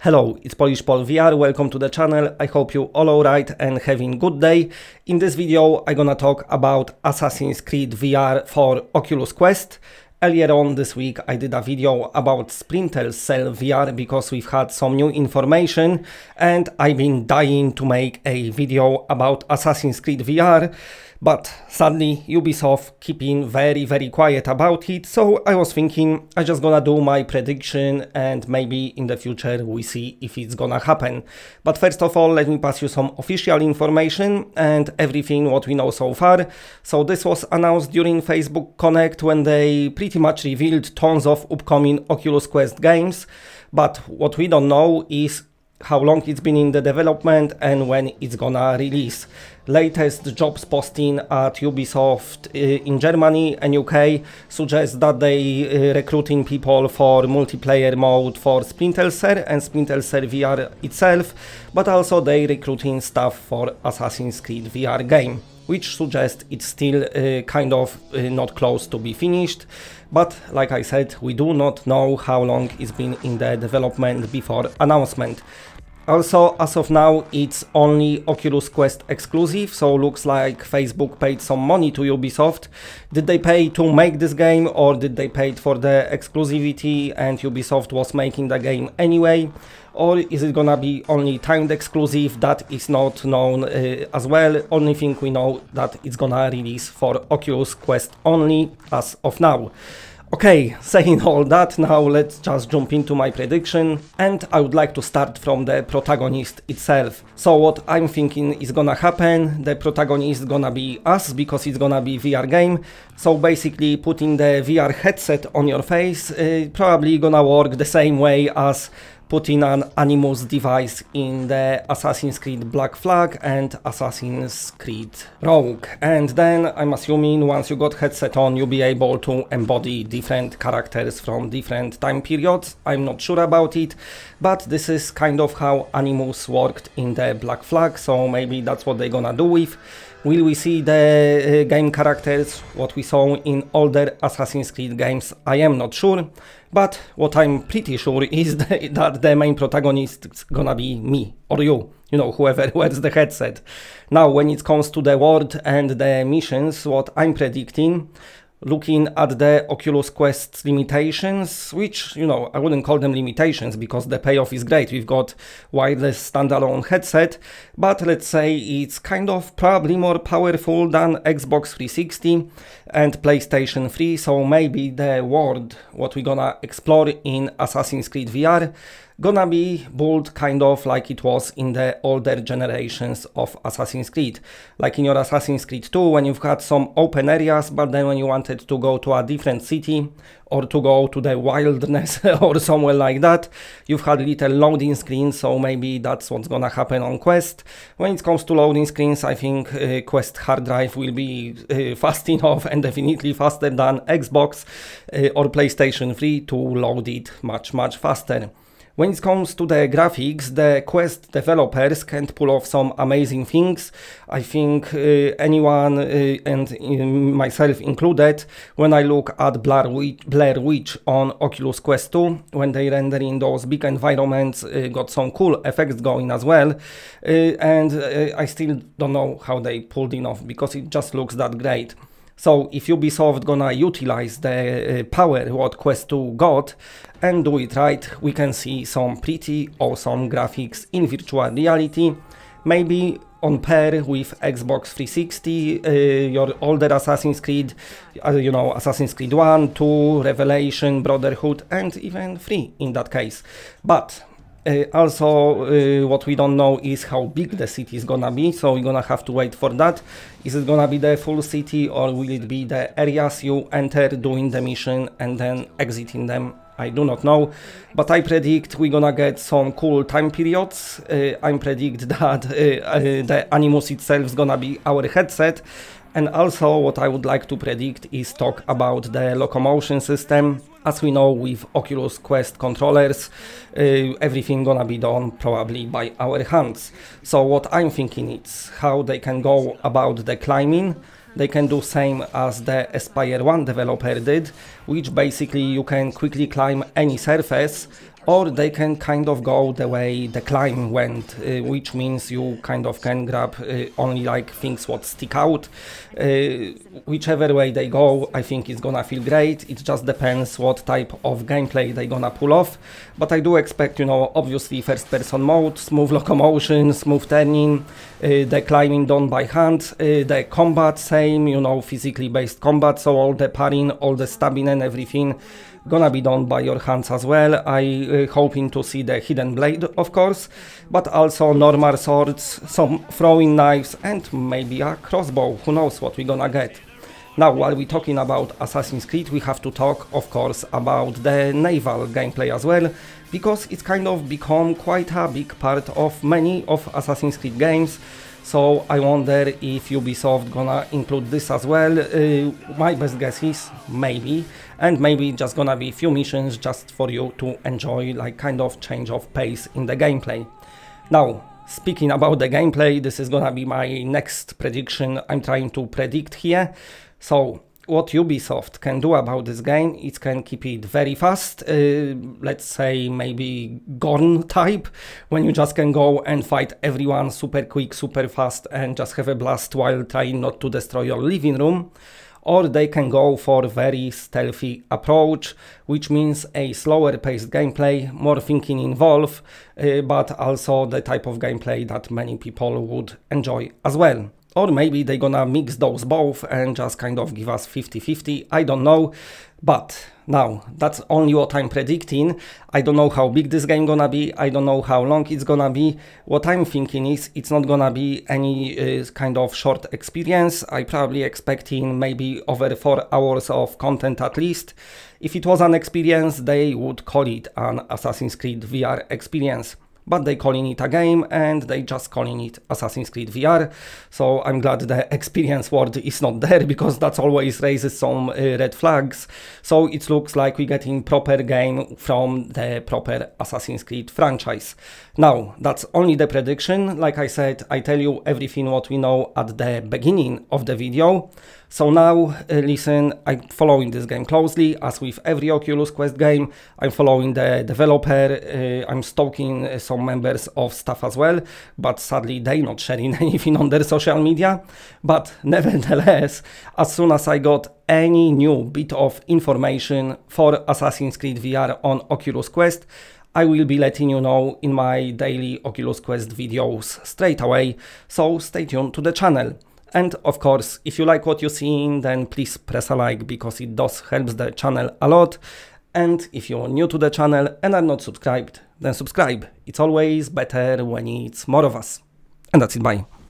Hello, it's Polish Pol VR, welcome to the channel. I hope you all alright and having good day. In this video I'm gonna talk about Assassin's Creed VR for Oculus Quest. Earlier on this week I did a video about Splinter Cell VR because we've had some new information and I've been dying to make a video about Assassin's Creed VR. But sadly Ubisoft keeping very quiet about it, so I was thinking I just gonna do my prediction and maybe in the future we see if it's gonna happen. But first of all, let me pass you some official information and everything what we know so far. So this was announced during Facebook Connect when they pretty much revealed tons of upcoming Oculus Quest games, but what we don't know is how long it's been in the development and when it's gonna release. Latest jobs posting at Ubisoft in Germany and UK suggests that they recruiting people for multiplayer mode for Splinter Cell and Splinter Cell VR itself, but also they recruiting staff for Assassin's Creed VR game, which suggests it's still kind of not close to be finished. But like I said, we do not know how long it's been in the development before announcement. Also, as of now, it's only Oculus Quest exclusive, so looks like Facebook paid some money to Ubisoft. Did they pay to make this game, or did they pay for the exclusivity and Ubisoft was making the game anyway? Or is it gonna be only timed exclusive? That is not known as well. Only thing we know that it's gonna release for Oculus Quest only as of now. Okay, saying all that, now let's just jump into my prediction, and I would like to start from the protagonist itself. So what I'm thinking is gonna happen, the protagonist is gonna be us, because it's gonna be VR game. So basically putting the VR headset on your face probably gonna work the same way as putting an Animus device in the Assassin's Creed Black Flag and Assassin's Creed Rogue. And then I'm assuming once you got headset on, you'll be able to embody different characters from different time periods. I'm not sure about it, but this is kind of how Animus worked in the Black Flag, so maybe that's what they're gonna do with. Will we see the game characters, what we saw in older Assassin's Creed games? I am not sure, but what I'm pretty sure is that the main protagonist is gonna be me, or you know, whoever wears the headset. Now, when it comes to the world and the missions, what I'm predicting, looking at the Oculus Quest limitations, which, you know, I wouldn't call them limitations because the payoff is great. We've got wireless standalone headset, but let's say it's kind of probably more powerful than Xbox 360 and PlayStation 3, so maybe the world, what we're gonna explore in Assassin's Creed VR, gonna be built kind of like it was in the older generations of Assassin's Creed. Like in your Assassin's Creed 2, when you've got some open areas, but then when you wanted to go to a different city or to go to the wilderness or somewhere like that, you've had little loading screens, so maybe that's what's gonna happen on Quest. When it comes to loading screens, I think Quest hard drive will be fast enough and definitely faster than Xbox or PlayStation 3 to load it much faster. When it comes to the graphics, the Quest developers can pull off some amazing things. I think anyone, and myself included, when I look at Blair Witch on Oculus Quest 2, when they render in those big environments, got some cool effects going as well. And I still don't know how they pulled it off, because it just looks that great. So if Ubisoft gonna utilize the power what Quest 2 got and do it right, we can see some pretty awesome graphics in virtual reality, maybe on par with Xbox 360, your older Assassin's Creed, you know, Assassin's Creed 1, 2, Revelation, Brotherhood, and even 3 in that case. But also, what we don't know is how big the city is gonna be, so we're gonna have to wait for that. Is it gonna be the full city, or will it be the areas you enter doing the mission and then exiting them? I do not know, but I predict we're gonna get some cool time periods. I predict that the Animus itself is gonna be our headset. And also what I would like to predict is talk about the locomotion system. As we know, with Oculus Quest controllers, everything gonna be done probably by our hands. So what I'm thinking is how they can go about the climbing. They can do same as the Aspire 1 developer did, which basically you can quickly climb any surface or they can kind of go the way the climb went, which means you kind of can grab only like things what stick out. Whichever way they go, I think it's gonna feel great. It just depends what type of gameplay they gonna pull off, but I do expect, you know, obviously first person mode, smooth locomotion, smooth turning, the climbing done by hand, the combat same, you know, physically based combat, so all the parrying, all the stabbing and everything gonna be done by your hands as well. I hoping to see the hidden blade, of course, but also normal swords, some throwing knives, and maybe a crossbow. Who knows what we're gonna get. Now, while we're talking about Assassin's Creed, we have to talk, of course, about the naval gameplay as well, because it's kind of become quite a big part of many of Assassin's Creed games. So I wonder if Ubisoft gonna include this as well. My best guess is maybe, and maybe just gonna be a few missions just for you to enjoy, like kind of change of pace in the gameplay. Now, speaking about the gameplay, this is gonna be my next prediction I'm trying to predict here. So what Ubisoft can do about this game, it can keep it very fast, let's say maybe Gorn type, when you just can go and fight everyone super quick, super fast, and just have a blast while trying not to destroy your living room. Or they can go for a very stealthy approach, which means a slower paced gameplay, more thinking involved, but also the type of gameplay that many people would enjoy as well. Or maybe they're gonna mix those both and just kind of give us 50-50, I don't know. But now, that's only what I'm predicting. I don't know how big this game gonna be, I don't know how long it's gonna be. What I'm thinking is it's not gonna be any kind of short experience. I probably expecting maybe over 4 hours of content at least. If it was an experience, they would call it an Assassin's Creed VR experience. But they calling it a game and they just calling it Assassin's Creed VR. So I'm glad the experience word is not there, because that always raises some red flags. So it looks like we're getting proper game from the proper Assassin's Creed franchise. Now, that's only the prediction. Like I said, I tell you everything what we know at the beginning of the video. So now, listen, I'm following this game closely, as with every Oculus Quest game. I'm following the developer, I'm stalking some members of staff as well, but sadly they're not sharing anything on their social media. But nevertheless, as soon as I got any new bit of information for Assassin's Creed VR on Oculus Quest, I will be letting you know in my daily Oculus Quest videos straight away, so stay tuned to the channel. And of course, if you like what you're seeing, then please press a like, because it does help the channel a lot. And if you're new to the channel and are not subscribed, then subscribe. It's always better when it's more of us. And that's it, bye.